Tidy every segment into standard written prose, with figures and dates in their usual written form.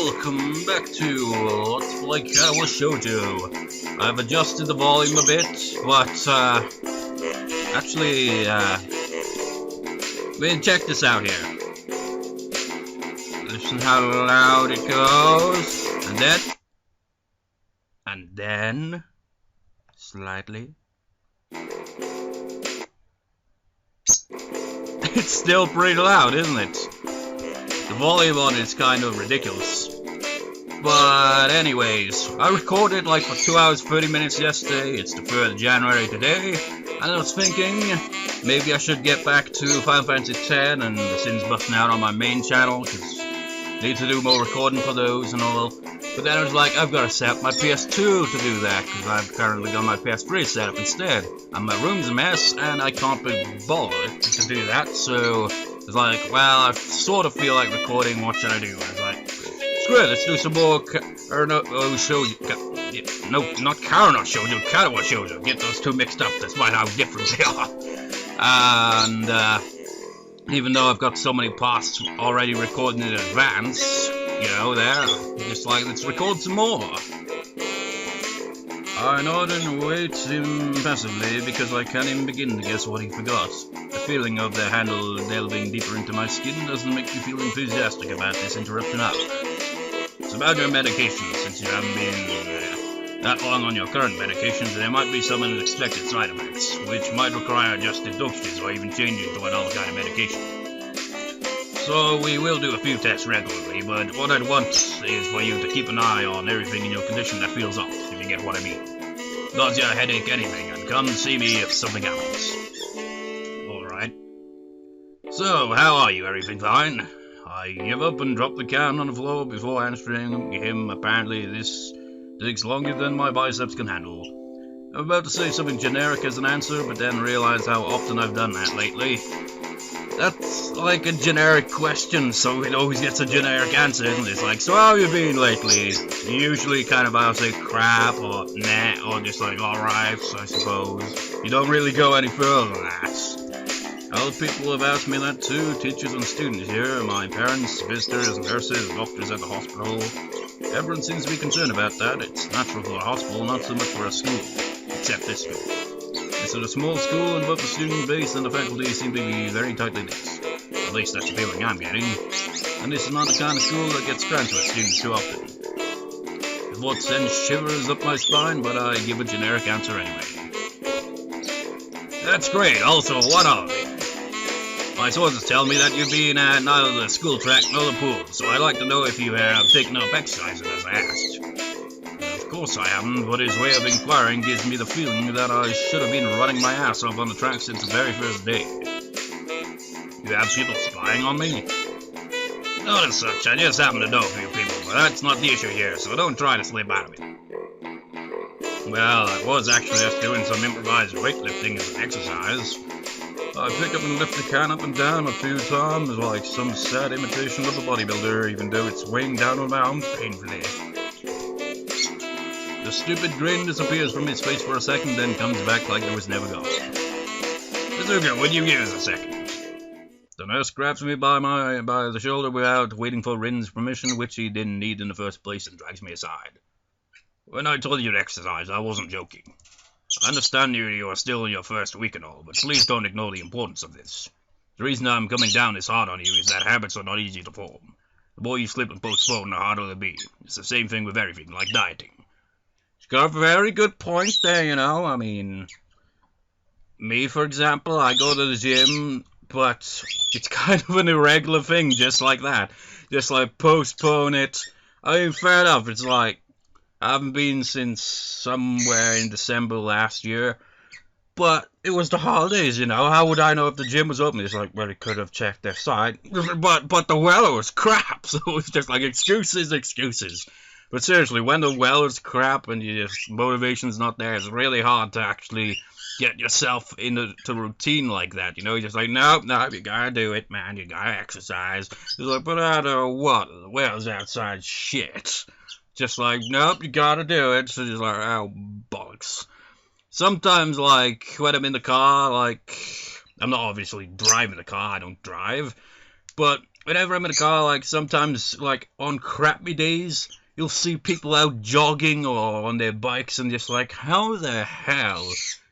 welcome back to Let's Play Katawa Shoujo. I've adjusted the volume a bit, but actually, check this out here. Listen how loud it goes, and then, slightly. It's still pretty loud, isn't it? The volume on it is kind of ridiculous. But anyways, I recorded like for 2 hours 30 minutes yesterday. It's the 3rd of January today, and I was thinking maybe I should get back to Final Fantasy X and the Sins busting out on my main channel, because I need to do more recording for those and all. But then I was like, I've got to set up my PS2 to do that, because I've currently got my PS3 set up instead. And my room's a mess, and I can't be bothered to do that, so it's like, well, I sort of feel like recording, what should I do? I was like, screw it, let's do some more Shoujo. No, not Katawa Shoujo, Katawa Shoujo. Get those two mixed up, despite how different they are. And, even though I've got so many parts already recorded in advance, you know, just like, let's record some more. I nod and wait impassively because I can't even begin to guess what he forgot. The feeling of the handle delving deeper into my skin doesn't make me feel enthusiastic about this interruption out. It's about your medication. Since you haven't been that long on your current medications, there might be some unexpected side effects, which might require adjusted dosages or even changing to another kind of medication. So we will do a few tests regularly, but what I'd want is for you to keep an eye on everything in your condition that feels off, if you get what I mean. Nausea, headache, anything, and come see me if something happens. Alright. So, how are you? Everything fine? I give up and drop the can on the floor before answering him. Apparently this takes longer than my biceps can handle. I'm about to say something generic as an answer, but then realize how often I've done that lately. That's like a generic question, so it always gets a generic answer, isn't it? It's like, so how have you been lately? Usually kind of I'll say crap, or nah, or just like alright, I suppose. You don't really go any further than that. Other people have asked me that too, teachers and students here, my parents, visitors, nurses, doctors at the hospital. Everyone seems to be concerned about that. It's natural for a hospital, not so much for a school, except this school. It's at a small school, and both the student base and the faculty seem to be very tightly knit. At least that's the feeling I'm getting. And this is not the kind of school that gets transfer students too often. It's what sends shivers up my spine, but I give a generic answer anyway. That's great. Also, what of it? My sources tell me that you've been at neither the school track nor the pool, so I'd like to know if you have taken up exercising as I asked. Of course I haven't, but his way of inquiring gives me the feeling that I should have been running my ass off on the track since the very first day. You have people spying on me? Not as such, I just happen to know a few people, but that's not the issue here, so don't try to slip out of it. Well, I was actually just doing some improvised weightlifting as an exercise. I pick up and lift the can up and down a few times, like some sad imitation of a bodybuilder, even though it's weighing down on my arm painfully. The stupid grin disappears from his face for a second, then comes back like it was never gone. Bazooka, would you give us a second? The nurse grabs me by the shoulder without waiting for Rin's permission, which he didn't need in the first place, and drags me aside. When I told you to exercise, I wasn't joking. I understand you are still in your first week and all, but please don't ignore the importance of this. The reason I'm coming down this hard on you is that habits are not easy to form. The more you slip and postpone, the harder they'll be. It's the same thing with everything, like dieting. She's got a very good point there, you know. I mean, me, for example, I go to the gym, but it's kind of an irregular thing, just like that. Just like postpone it. I mean, fair enough, it's like, I haven't been since somewhere in December last year, but it was the holidays, you know. How would I know if the gym was open? It's like, well, he could have checked their site, but the weather was crap, so it's just like excuses. But seriously, when the weather's crap and motivation's not there, it's really hard to actually get yourself into routine like that, you know. You're just like, nope, you gotta do it, man, you gotta exercise. It's like, but I don't know what, the weather's outside shit. Just like, nope, you gotta do it. So just like, oh, bollocks. Sometimes, like, when I'm in the car, like, I'm not obviously driving the car, I don't drive. But whenever I'm in a car, like sometimes, like on crappy days, you'll see people out jogging or on their bikes, and just like, how the hell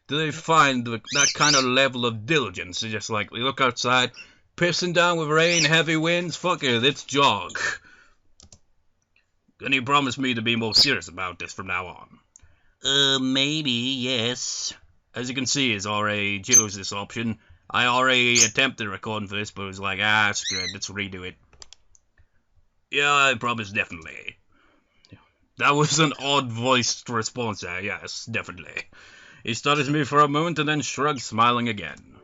do they find that kind of level of diligence? They just like, they look outside, pissing down with rain, heavy winds, fuck it, let's jog. Can you promise me to be more serious about this from now on? Maybe, yes. As you can see, he's already chose this option. I already attempted recording for this, but it was like, screw it, let's redo it. Yeah, I promise, definitely. That was an odd-voiced response there, yes, definitely. He studies me for a moment and then shrugs, smiling again.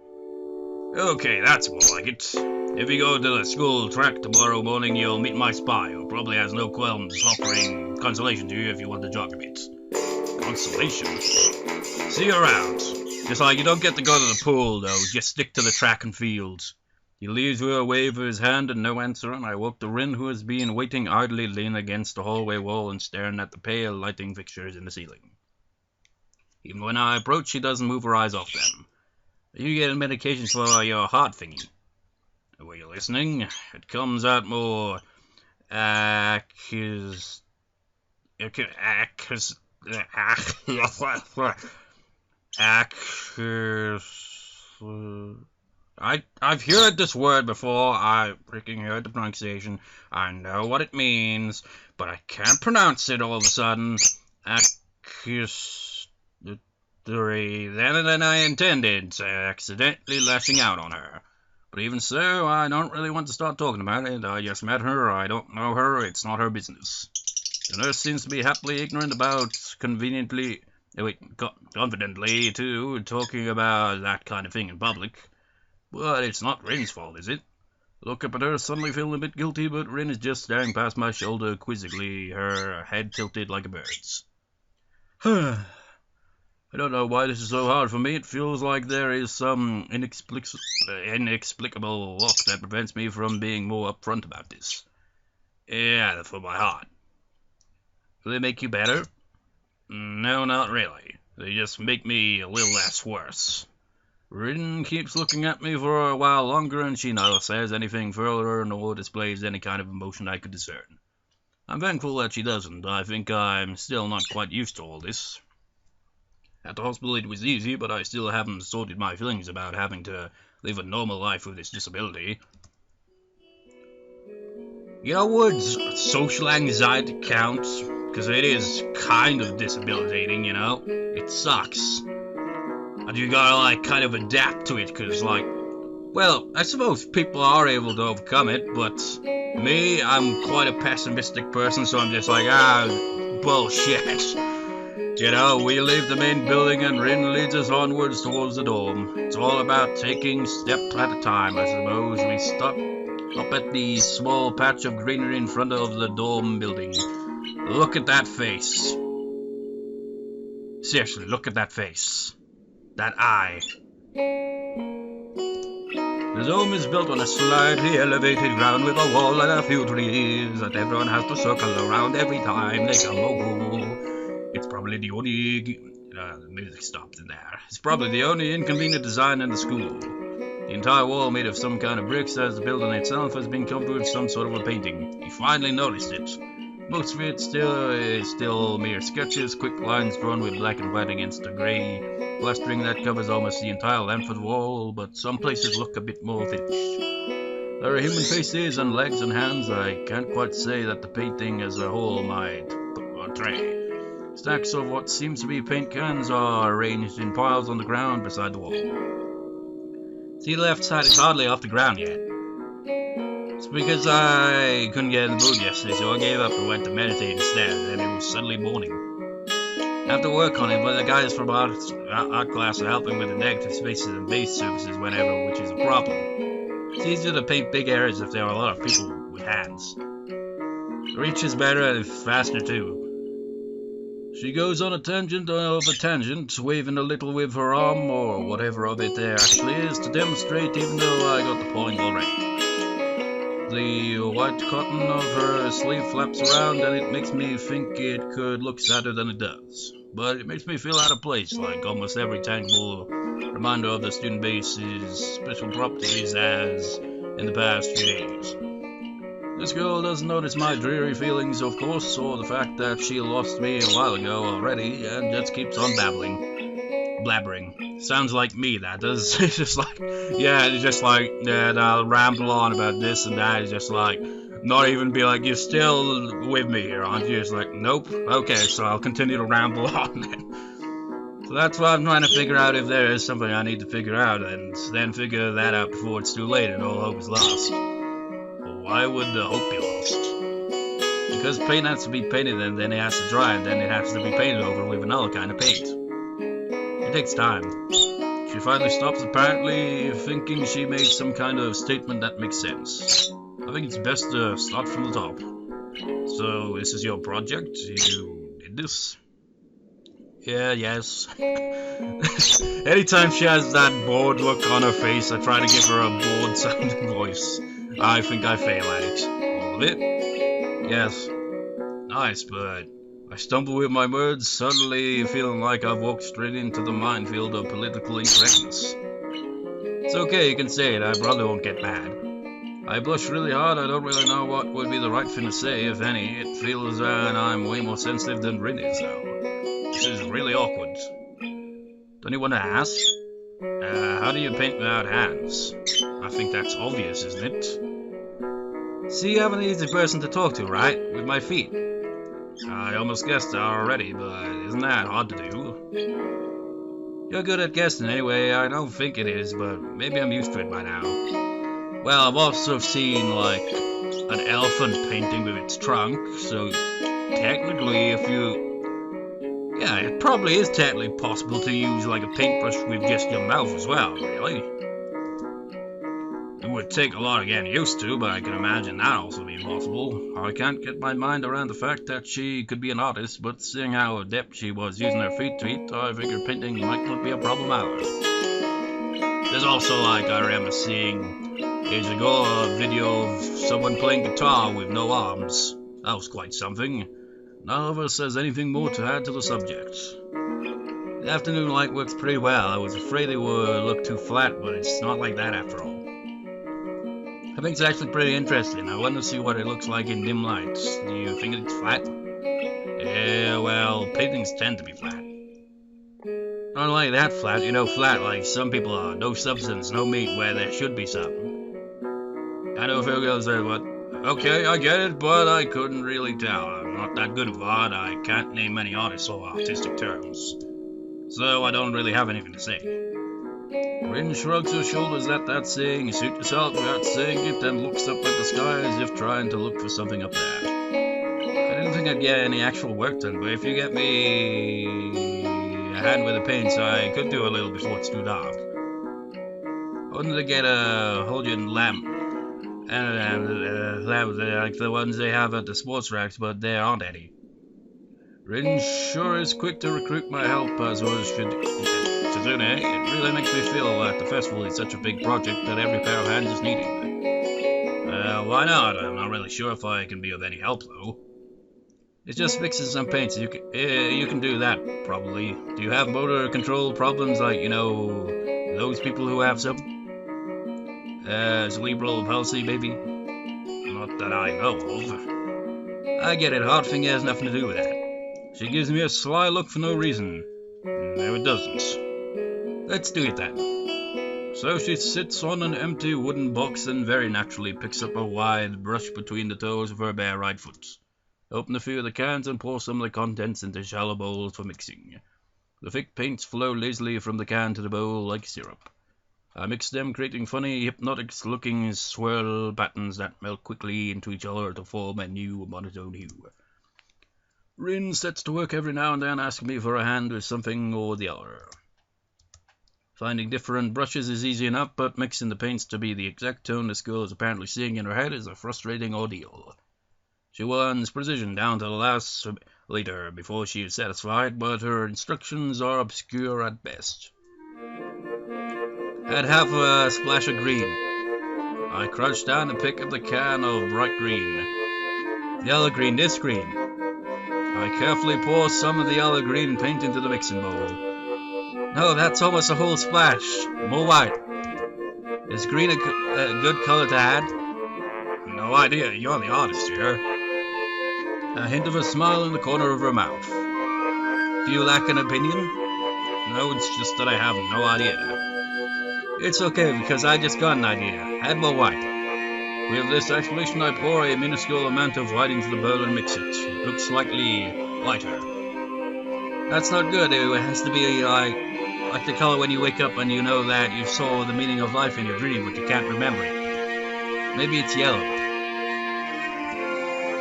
Okay, that's more like it. If you go to the school track tomorrow morning, you'll meet my spy, who probably has no qualms offering consolation to you if you want to jog a bit. Consolation? See you around. Just like you don't get to go to the pool, though, just stick to the track and fields. He leaves with a wave of his hand and no answer, and I woke the Rin, who has been waiting idly leaning against the hallway wall and staring at the pale lighting fixtures in the ceiling. Even when I approach, she doesn't move her eyes off them. Are you getting medication for your heart thingy? Were you listening? It comes out more... I I've heard this word before. I freaking heard the pronunciation. I know what it means, but I can't pronounce it all of a sudden. Than I intended, accidentally lashing out on her. But even so, I don't really want to start talking about it. I just met her, I don't know her, it's not her business. The nurse seems to be happily ignorant about confidently, too, talking about that kind of thing in public. But it's not Rin's fault, is it? Look up at her, suddenly feeling a bit guilty, but Rin is just staring past my shoulder quizzically, her head tilted like a bird's. I don't know why this is so hard for me. It feels like there is some inexplicable lock that prevents me from being more upfront about this. Yeah, for my heart. Do they make you better? No, not really. They just make me a little less worse. Rin keeps looking at me for a while longer, and she neither says anything further nor displays any kind of emotion I could discern. I'm thankful that she doesn't. I think I'm still not quite used to all this. At the hospital it was easy, but I still haven't sorted my feelings about having to live a normal life with this disability. You know, would social anxiety count? Because it is kind of debilitating, you know? It sucks. And you gotta, like, kind of adapt to it, because, like, well, I suppose people are able to overcome it, but me, I'm quite a pessimistic person, so I'm just like, bullshit. You know, we leave the main building and Rin leads us onwards towards the dorm. It's all about taking step at a time, I suppose. We stop up at the small patch of greenery in front of the dorm building. Look at that face. Seriously, look at that face. That eye. The dome is built on a slightly elevated ground with a wall and a few trees that everyone has to circle around every time they come over. It's probably the only... the music stopped in there. It's probably the only inconvenient design in the school. The entire wall made of some kind of bricks, as the building itself has been covered with some sort of a painting. He finally noticed it. Most of it is still mere sketches, quick lines drawn with black and white against the grey plastering that covers almost the entire length of the wall, but some places look a bit more finished. There are human faces and legs and hands. I can't quite say that the painting as a whole might portray. Stacks of what seems to be paint cans are arranged in piles on the ground beside the wall. See, the left side is hardly off the ground yet. It's because I couldn't get in the mood yesterday, so I gave up and went to meditate instead, and it was suddenly morning. I have to work on it, but the guys from art class are helping with the negative spaces and base surfaces whenever, which is a problem. It's easier to paint big areas if there are a lot of people with hands. The reach is better and faster too. She goes on a tangent of a tangent, waving a little with her arm, or whatever of it there actually is, to demonstrate, even though I got the point already. The white cotton of her sleeve flaps around, and it makes me think it could look sadder than it does. But it makes me feel out of place, like almost every tangible reminder of the student base's special properties as in the past few days. This girl doesn't notice my dreary feelings, of course, or the fact that she lost me a while ago already, and just keeps on blabbering. Sounds like me, that does. It's just like, yeah, it's just like, yeah, I'll ramble on about this and that. It's just like, not even be like, you're still with me here, aren't you? It's like, nope. Okay, so I'll continue to ramble on then. So that's why I'm trying to figure out if there is something I need to figure out, and then figure that out before it's too late and all hope is lost. Why would the hope be lost? Because paint has to be painted and then it has to dry and then it has to be painted over with another kind of paint. It takes time. She finally stops, apparently thinking she made some kind of statement that makes sense. I think it's best to start from the top. So, this is your project? You did this? Yeah, yes. Anytime she has that bored look on her face, I try to give her a bored sounding voice. I think I fail at it. All of it? Yes. Nice, but I stumble with my words, suddenly feeling like I've walked straight into the minefield of political incorrectness. It's okay, you can say it, I probably won't get mad. I blush really hard, I don't really know what would be the right thing to say, if any. It feels that I'm way more sensitive than Rin is, though. This is really awkward. Don't you want to ask? How do you paint without hands? I think that's obvious, isn't it? See, I'm an easy person to talk to, right? With my feet. I almost guessed that already, but isn't that hard to do? You're good at guessing anyway, I don't think it is, but maybe I'm used to it by now. Well, I've also seen, like, an elephant painting with its trunk, so technically if you... Yeah, it probably is technically possible to use like a paintbrush with just your mouth as well, really. It would take a lot of getting used to, but I can imagine that also being possible. I can't get my mind around the fact that she could be an artist, but seeing how adept she was using her feet to eat, I figured painting might not be a problem either. There's also, like, I remember seeing years ago a video of someone playing guitar with no arms. That was quite something. None of us has anything more to add to the subject. The afternoon light works pretty well. I was afraid it would look too flat, but it's not like that after all. I think it's actually pretty interesting. I want to see what it looks like in dim light. Do you think it's flat? Yeah, well, paintings tend to be flat. Not like that flat, you know, flat like some people are. No substance, no meat where there should be some. I know a few girls there, but okay, I get it, but I couldn't really tell. I'm not that good of art. I can't name many artists or artistic terms. So I don't really have anything to say. Rin shrugs her shoulders at that, saying, suit yourself without saying it, and looks up at the sky as if trying to look for something up there. I didn't think I'd get any actual work done, but if you get me a hand with the paints, I could do a little before it's too dark. I wanted to get a Holian lamp. And lamps like the ones they have at the sports racks, but there aren't any. Rin sure is quick to recruit my help, as well as Shizune. It really makes me feel that the festival is such a big project that every pair of hands is needed. Why not? I'm not really sure if I can be of any help, though. It's just fixing some paints. You can do that, probably. Do you have motor control problems like, you know, those people who have some? Cerebral palsy, maybe? Not that I know of. I get it, hard finger has nothing to do with that. She gives me a sly look for no reason. No, it doesn't. Let's do it then. So she sits on an empty wooden box and very naturally picks up a wide brush between the toes of her bare right foot. Open a few of the cans and pour some of the contents into shallow bowls for mixing. The thick paints flow lazily from the can to the bowl like syrup. I mix them, creating funny, hypnotic-looking swirl patterns that melt quickly into each other to form a new monotone hue. Rin sets to work every now and then, asking me for a hand with something or the other. Finding different brushes is easy enough, but mixing the paints to be the exact tone this girl is apparently seeing in her head is a frustrating ordeal. She wants precision down to the last liter before she is satisfied, but her instructions are obscure at best. Add half a splash of green. I crouch down and pick up the can of bright green. Yellow green, this green. I carefully pour some of the yellow green paint into the mixing bowl. No, that's almost a whole splash. More white. Is green a good color to add? No, no idea. You're the artist here. A hint of a smile in the corner of her mouth. Do you lack an opinion? No, it's just that I have no idea. It's okay, because I just got an idea. Add more white. With this explanation, I pour a minuscule amount of white into the bowl and mix it. It looks slightly lighter. That's not good. It has to be like the color when you wake up and you know that you saw the meaning of life in your dream, but you can't remember it. Maybe it's yellow.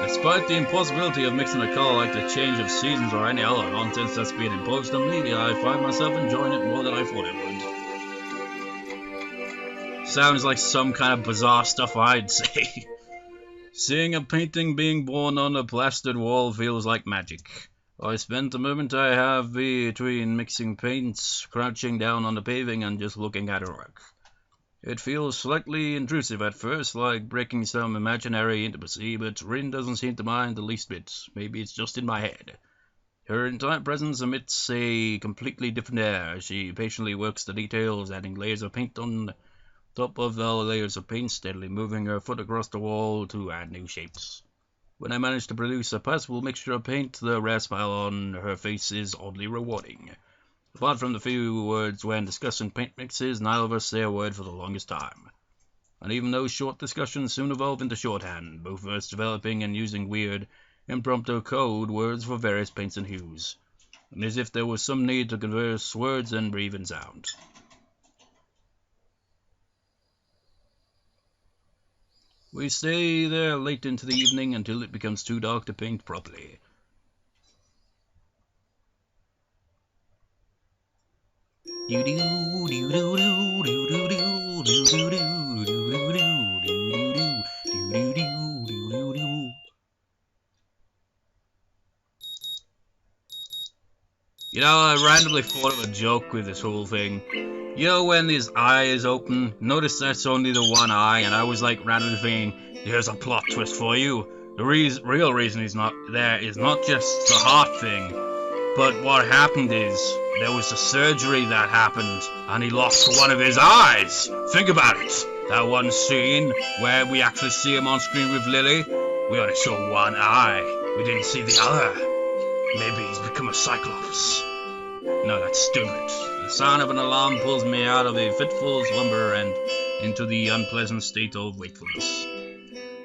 Despite the impossibility of mixing a color like the change of seasons or any other nonsense that's being imposed on me, I find myself enjoying it more than I thought I would. Sounds like some kind of bizarre stuff I'd say. Seeing a painting being born on a plastered wall feels like magic. I spent the moment I have between mixing paints, crouching down on the paving and just looking at her work. It feels slightly intrusive at first, like breaking some imaginary intimacy, but Rin doesn't seem to mind the least bit. Maybe it's just in my head. Her entire presence emits a completely different air. She patiently works the details, adding layers of paint on top of the layers of paint, steadily moving her foot across the wall to add new shapes. When I manage to produce a passable mixture of paint, the rare smile on her face is oddly rewarding. Apart from the few words when discussing paint mixes, neither of us say a word for the longest time. And even those short discussions soon evolve into shorthand, both of us developing and using weird, impromptu code words for various paints and hues, and as if there was some need to converse words and breathe in sound. We stay there late into the evening until it becomes too dark to paint properly. You know, I randomly thought of a joke with this whole thing. You know when his eye is open? Notice that's only the one eye, and I was like randomly thinking, here's a plot twist for you. The real reason he's not there is not just the heart thing, but what happened is, there was a surgery that happened, and he lost one of his eyes! Think about it! That one scene where we actually see him on screen with Lily, we only saw one eye. We didn't see the other. Maybe he's become a Cyclops. No, that's stupid. The sound of an alarm pulls me out of a fitful slumber and into the unpleasant state of wakefulness.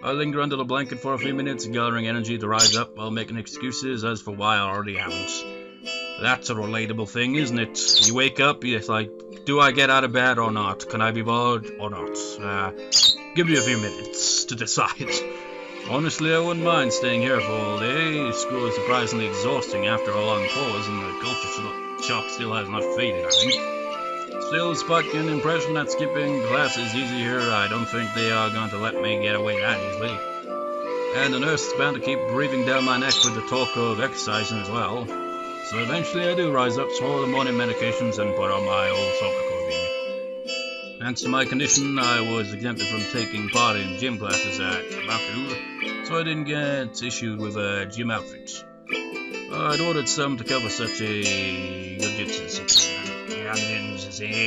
I linger under the blanket for a few minutes, gathering energy to rise up while making excuses as for why I already haven't. That's a relatable thing, isn't it? You wake up, it's like, do I get out of bed or not? Can I be bothered or not? Give me a few minutes to decide. Honestly, I wouldn't mind staying here for all day. School is surprisingly exhausting after a long pause, and the culture shock still has not faded, I think. Still, despite an impression that skipping class is easy here, I don't think they are going to let me get away that easily. And the nurse is bound to keep breathing down my neck with the talk of exercising as well. So eventually I do rise up, swallow the morning medications, and put on my old soccer clothing. Thanks to my condition, I was exempted from taking part in gym classes at Baku, so I didn't get issued with a gym outfit. I'd ordered some to cover such a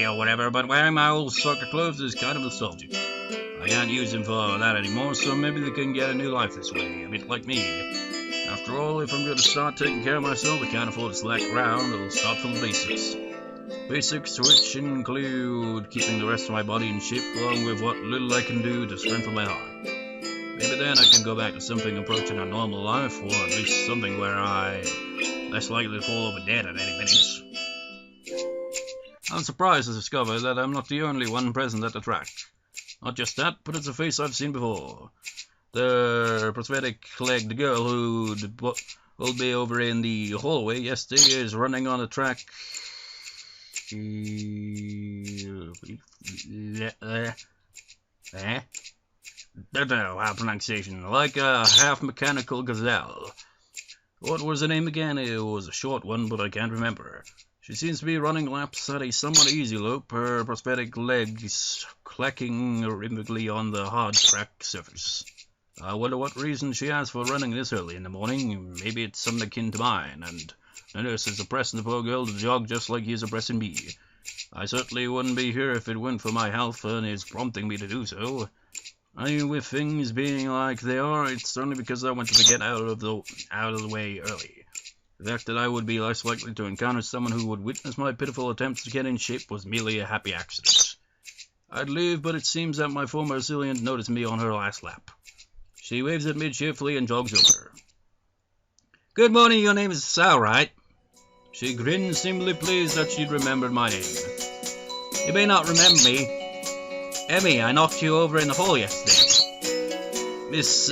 or whatever, but wearing my old soccer clothes is kind of nostalgic. I can't use them for that anymore, so maybe they can get a new life this way, a bit like me. After all, if I'm going to start taking care of myself, I can't afford to slack around. I'll start from the basics. Basics which include keeping the rest of my body in shape, along with what little I can do to strengthen my heart. Maybe then I can go back to something approaching a normal life, or at least something where I'm less likely to fall over dead at any minute. I'm surprised to discover that I'm not the only one present at the track. Not just that, but it's a face I've seen before. The prosthetic-legged girl who will be over in the hallway yesterday is running on the track. Don't know how pronunciation. Like a half-mechanical gazelle. What was the name again? It was a short one, but I can't remember. She seems to be running laps at a somewhat easy lope, her prosthetic legs clacking rhythmically on the hard track surface. I wonder what reason she has for running this early in the morning. Maybe it's something akin to mine, and the nurse is oppressing the poor girl to jog just like he's oppressing me. I certainly wouldn't be here if it weren't for my health and his prompting me to do so. I mean, with things being like they are, it's only because I wanted to get out of the way early. The fact that I would be less likely to encounter someone who would witness my pitiful attempts to get in shape was merely a happy accident. I'd leave, but it seems that my former assailant noticed me on her last lap. She waves at me cheerfully and jogs over. Good morning, your name is Sal, right? She grinned, seemingly pleased that she'd remembered my name. You may not remember me. Emmy, I knocked you over in the hole yesterday. Miss,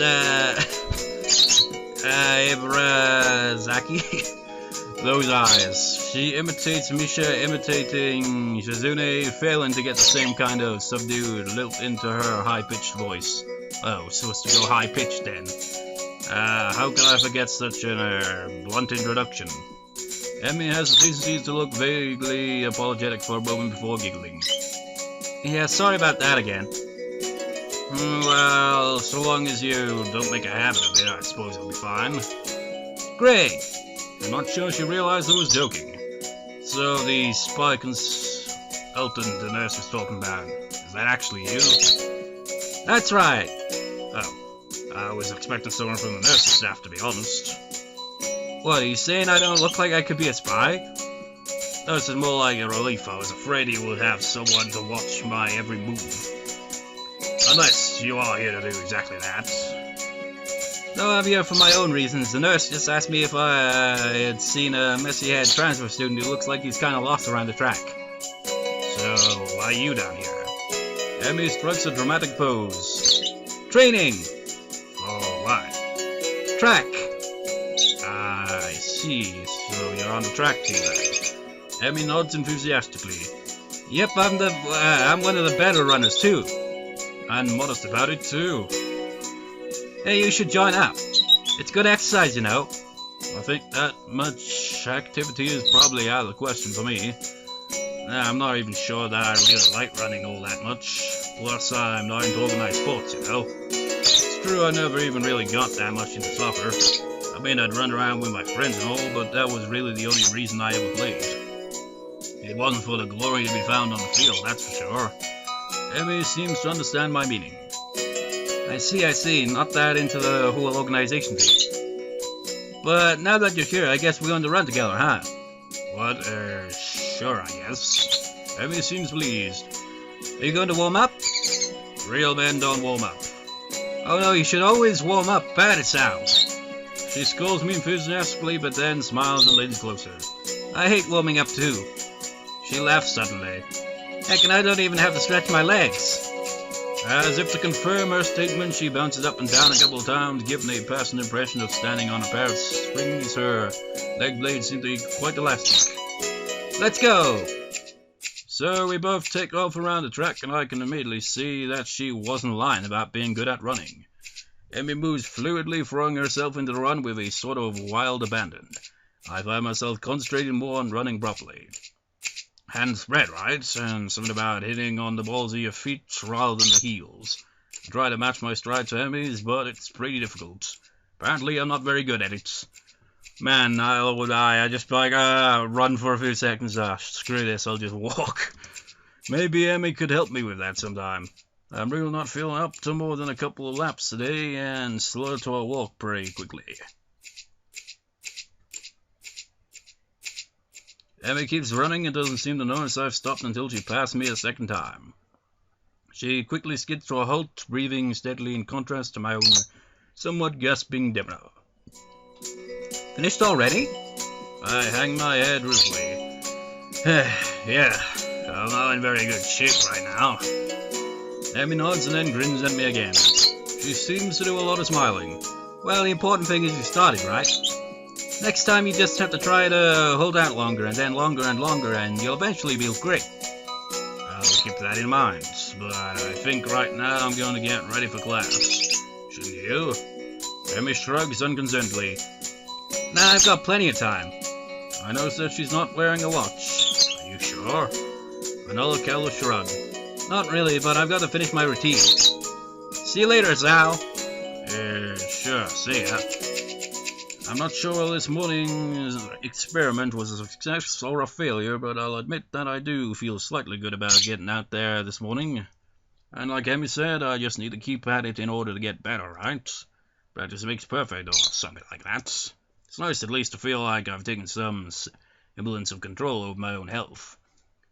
Ibrazaki? Those eyes. She imitates Misha imitating Shizune, failing to get the same kind of subdued lilt into her high-pitched voice. Oh, supposed to go high-pitched then. How could I forget such a blunt introduction? Emmy has the decency to look vaguely apologetic for a moment before giggling. Yeah, sorry about that again. Well, so long as you don't make a habit of it, I suppose it'll be fine. Great! I'm not sure she realized I was joking. So the spy consultant the nurse was talking about, is that actually you? That's right! Oh, I was expecting someone from the nurse staff, to be honest. What, are you saying I don't look like I could be a spy? No, this is more like a relief. I was afraid he would have someone to watch my every move. Unless you are here to do exactly that. No, I'm here for my own reasons. The nurse just asked me if I had seen a messy-haired transfer student who looks like he's kind of lost around the track. So, why are you down here? Emmy strikes a dramatic pose. Training! Oh, why? Track! I see. So you're on the track team then. Emmy nods enthusiastically. Yep, I'm one of the better runners too. And modest about it too. Hey, you should join up. It's good exercise, you know. I think that much activity is probably out of the question for me. I'm not even sure that I really like running all that much. Plus, I'm not into organized sports, you know. It's true I never even really got that much into soccer. I mean, I'd run around with my friends and all, but that was really the only reason I ever played. It wasn't for the glory to be found on the field, that's for sure. Emmy seems to understand my meaning. I see. Not that into the whole organization thing. But now that you're here, I guess we're going to run together, huh? What? Sure, I guess. Emmy seems pleased. Are you going to warm up? Real men don't warm up. Oh no, you should always warm up. Bad it sounds. She scolds me enthusiastically, but then smiles and leans closer. I hate warming up too. She laughs suddenly. Heck, and I don't even have to stretch my legs. As if to confirm her statement, she bounces up and down a couple of times, giving a passing impression of standing on a pair of springs. Her leg blades seem to be quite elastic. Let's go! So we both take off around the track, and I can immediately see that she wasn't lying about being good at running. Emmy moves fluidly, throwing herself into the run with a sort of wild abandon. I find myself concentrating more on running properly. Hands spread, right? And something about hitting on the balls of your feet rather than the heels. I try to match my stride to Emmy's, but it's pretty difficult. Apparently I'm not very good at it. Man, I just run for a few seconds. Screw this, I'll just walk. Maybe Emmy could help me with that sometime. I'm really not feeling up to more than a couple of laps today, and slow to a walk pretty quickly. Emmy keeps running and doesn't seem to notice I've stopped until she passed me a second time. She quickly skids to a halt, breathing steadily in contrast to my own somewhat gasping demo. Finished already? I hang my head ruefully. Yeah, I'm not in very good shape right now. Emmy nods and then grins at me again. She seems to do a lot of smiling. Well, the important thing is you started, right? Next time you just have to try to hold out longer and then longer and longer, and you'll eventually be great. I'll keep that in mind, but I think right now I'm going to get ready for class. Shouldn't you? Emmy shrugs unconcernedly. Nah, I've got plenty of time. I notice that she's not wearing a watch. Are you sure? Another careless shrug. Not really, but I've got to finish my routine. See you later, Sal. Sure, see ya. I'm not sure this morning's experiment was a success or a failure, but I'll admit that I do feel slightly good about getting out there this morning. And like Emmy said, I just need to keep at it in order to get better, right? Practice makes perfect, or something like that. It's nice at least to feel like I've taken some semblance of control over my own health.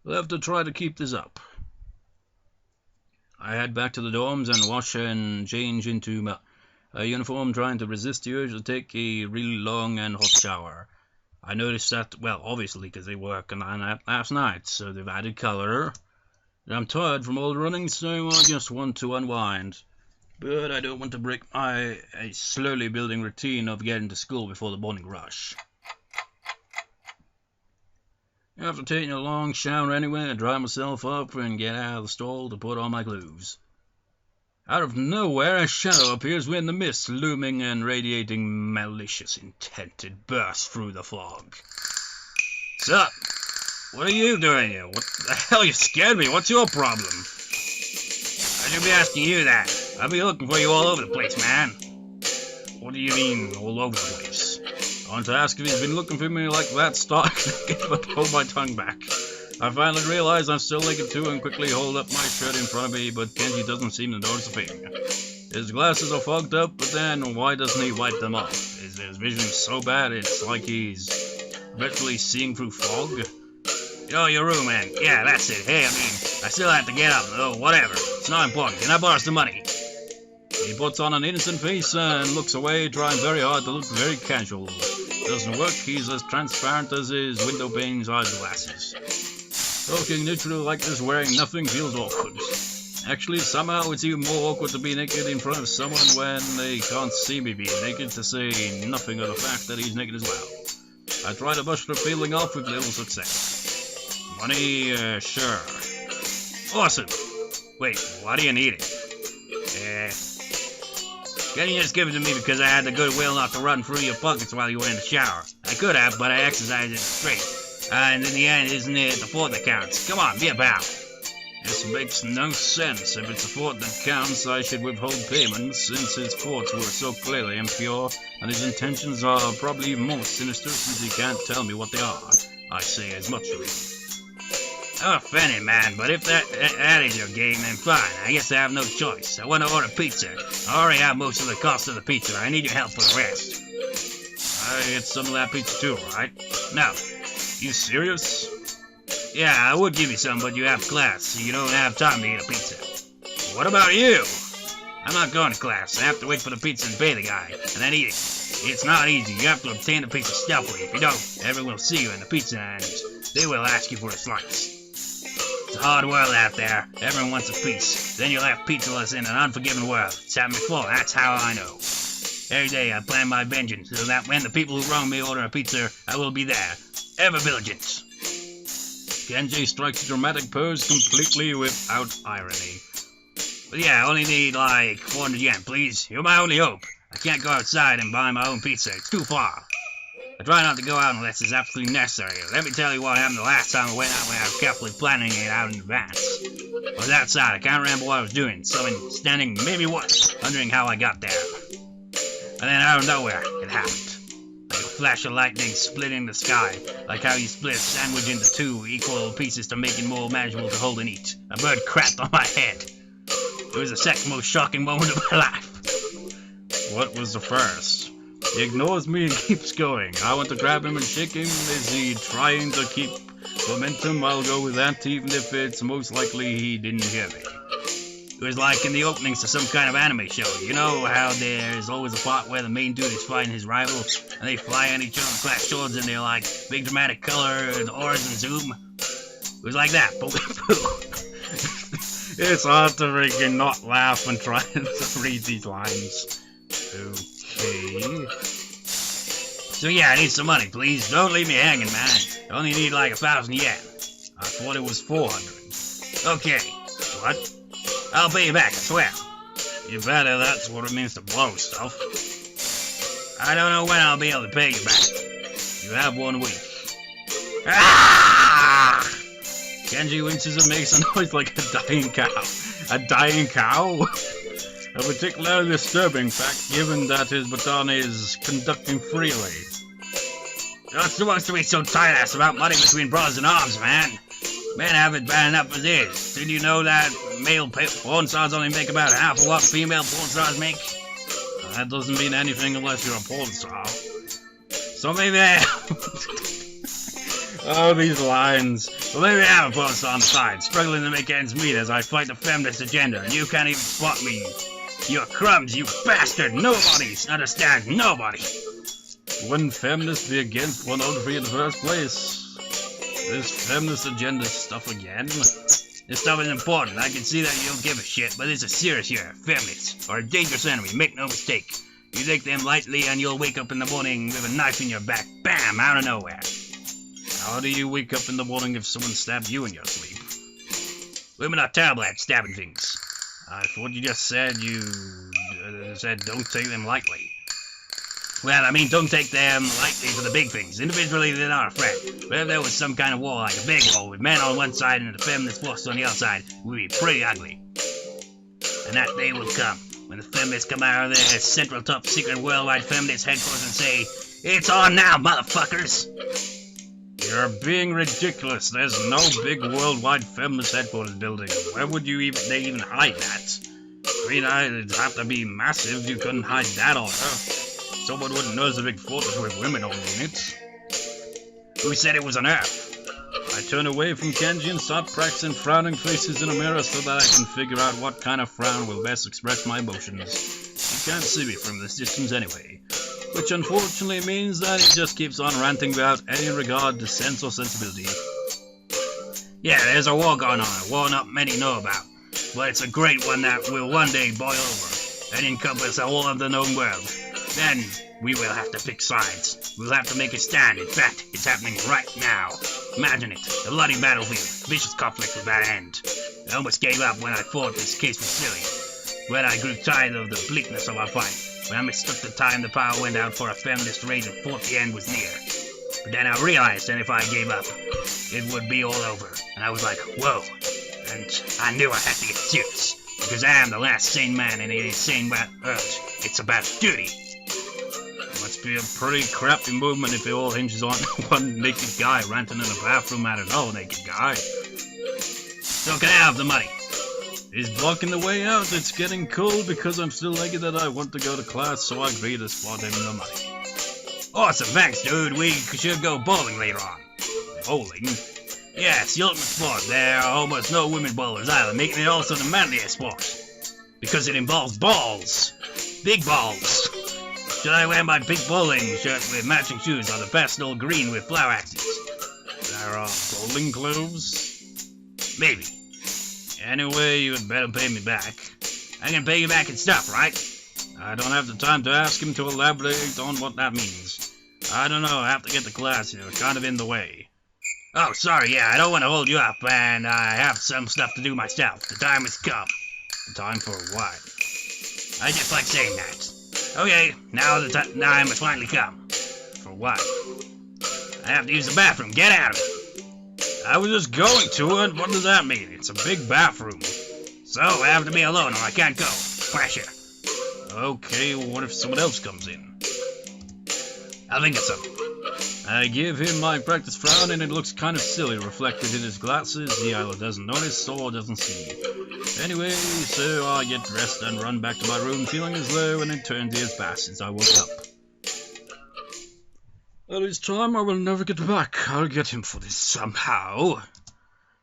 I'll have to try to keep this up. I head back to the dorms and wash and change into my uniform, trying to resist the urge to take a really long and hot shower. I noticed that, well, obviously because they work on that last night, so they've added color. And I'm tired from all the running, so I just want to unwind. But I don't want to break my slowly building routine of getting to school before the morning rush. After taking a long shower anyway, I dry myself up and get out of the stall to put on my clothes. Out of nowhere, a shadow appears within the mist, looming and radiating malicious intent. It bursts through the fog. What's up? What are you doing here? What the hell? You scared me. What's your problem? I should be asking you that. I've been looking for you all over the place, man. What do you mean, all over the place? I want to ask if he's been looking for me like that, but hold my tongue back. I finally realize I'm still naked too and quickly hold up my shirt in front of me, but Kenji doesn't seem to notice a thing. His glasses are fogged up, but then why doesn't he wipe them off? Is his vision so bad it's like he's virtually seeing through fog? Oh, your room, man. Yeah, that's it. Hey, I still have to get up. Oh, whatever. It's not important. Can I borrow some money? He puts on an innocent face and looks away, trying very hard to look very casual. Doesn't work. He's as transparent as his window panes are glasses. Talking neutral like this, wearing nothing, feels awkward. Actually, somehow it's even more awkward to be naked in front of someone when they can't see me being naked, to say nothing of the fact that he's naked as well. I try to brush the feeling off with little success. Money, sure. Awesome. Wait, why do you need it? Can you just give it to me because I had the goodwill not to run through your pockets while you were in the shower? I could have, but I exercised it straight. And in the end, isn't it the thought that counts? Come on, be a pal. This makes no sense. If it's the thought that counts, I should withhold payment, since his thoughts were so clearly impure, and his intentions are probably more sinister since he can't tell me what they are. I say as much to him. I'm offended, man, but if that is your game, then fine. I guess I have no choice. I want to order pizza. I already have most of the cost of the pizza. I need your help for the rest. I get some of that pizza too, right? No. You serious? Yeah, I would give you some, but you have class, so you don't have time to eat a pizza. What about you? I'm not going to class. I have to wait for the pizza and pay the guy, and then eat it. It's not easy. You have to obtain the pizza stealthily. If you don't, everyone will see you in the pizza and they will ask you for a slice. It's a hard world out there. Everyone wants a piece. Then you're left pizzaless in an unforgiving world. It's happened before. That's how I know. Every day I plan my vengeance so that when the people who wrong me order a pizza, I will be there. Ever vigilant. Kenji strikes a dramatic pose completely without irony. But yeah, I only need like 400 yen, please. You're my only hope. I can't go outside and buy my own pizza. It's too far. I try not to go out unless it's absolutely necessary. Let me tell you what happened the last time I went out when I was carefully planning it out in advance. I was outside. I can't remember what I was doing. Someone standing maybe once, wondering how I got there. And then out of nowhere, it happened. Like a flash of lightning splitting the sky, like how you split a sandwich into two equal pieces to make it more manageable to hold and eat. A bird crapped on my head. It was the second most shocking moment of my life. What was the first? He ignores me and keeps going. I want to grab him and shake him. Is he trying to keep momentum? I'll go with that, even if it's most likely he didn't hear me. It was like in the openings to some kind of anime show. You know how there's always a part where the main dude is fighting his rival, and they fly at each other and clash swords, and they're like big dramatic color and auras and zoom? It was like that, but with poo. It's hard to freaking not laugh when trying to read these lines. Okay. So yeah, I need some money, please. Don't leave me hanging, man. I only need like 1,000 yen. I thought it was 400. Okay. What? I'll pay you back, I swear. You better, that's what it means to blow stuff. I don't know when I'll be able to pay you back. You have 1 week. Ah! Kenji winces and makes a noise like a dying cow. A dying cow? A particularly disturbing fact, given that his baton is conducting freely. You're not supposed to be so tight-ass about money between brothers in arms, man. Men have it bad enough as is. Did you know that male porn stars only make about half of what female porn stars make? Well, that doesn't mean anything unless you're a porn star. So maybe oh, these lines. Well, maybe I'm a porn star on the side, struggling to make ends meet as I fight the feminist agenda, and you can't even spot me. You're crumbs, you bastard! Nobody understands, nobody! Wouldn't feminists be against pornography in the first place? This feminist agenda stuff again? This stuff is important, I can see that you don't give a shit, but it's a serious here. Feminists are a dangerous enemy, make no mistake. You take them lightly and you'll wake up in the morning with a knife in your back, BAM! Out of nowhere. How do you wake up in the morning if someone stabbed you in your sleep? Women are terrible at stabbing things. I thought you just said said don't take them lightly. Well, I mean don't take them lightly for the big things. Individually they're not a threat. But if there was some kind of war, like a big war, with men on one side and the feminist force on the other side, it would be pretty ugly. And that day will come, when the feminists come out of their central top secret worldwide feminist headquarters and say, "It's on now, motherfuckers!" You're being ridiculous. There's no big worldwide feminist headquarters building. Where would they even hide that? I mean, it'd have to be massive. You couldn't hide that on Earth. Someone wouldn't notice a big fortress with women only in it. Who said it was on Earth? I turn away from Kenji and start practicing frowning faces in a mirror so that I can figure out what kind of frown will best express my emotions. You can't see me from this distance anyway. Which unfortunately means that he just keeps on ranting without any regard to sense or sensibility. Yeah, there's a war going on, a war not many know about. But it's a great one that will one day boil over and encompass all of the known world. Then we will have to pick sides. We'll have to make a stand. In fact, it's happening right now. Imagine it, a bloody battlefield, vicious conflict without end. I almost gave up when I thought this case was silly. When I grew tired of the bleakness of our fight. When I mistook the time the power went out for a feminist rage and thought the end was near. But then I realized that if I gave up, it would be all over. And I was like, whoa. And I knew I had to get serious. Because I am the last sane man and it ain't sane about urge. It's about duty. It must be a pretty crappy movement if it all hinges on one naked guy ranting in the bathroom at another naked guy. So can I have the money? He's blocking the way out. It's getting cold because I'm still leggy that I want to go to class, so I agree to spot him the money. Awesome, thanks dude. We should go bowling later on. Bowling? Yes, the ultimate sport. There are almost no women bowlers either, making it also the manliest sport. Because it involves balls. Big balls. Should I wear my big bowling shirt with matching shoes or the pastel green with flower axes? There are bowling clothes? Maybe. Anyway, you had better pay me back. I can pay you back in stuff, right? I don't have the time to ask him to elaborate on what that means. I don't know, I have to get to class here, kind of in the way. Oh, sorry, yeah, I don't want to hold you up, and I have some stuff to do myself. The time has come. The time for what? I just like saying that. Okay, now the time has finally come. For what? I have to use the bathroom, get out of it! I was just going to it. What does that mean? It's a big bathroom. So, I have to be alone or I can't go. Pressure. Okay, what if someone else comes in? I'll think of something. I give him my practice frown and it looks kind of silly reflected in his glasses. He either doesn't notice or doesn't see. Anyway, so I get dressed and run back to my room feeling as though an eternity has passed since I woke up. At his time, I will never get back. I'll get him for this somehow.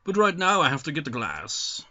But right now, I have to get the glass.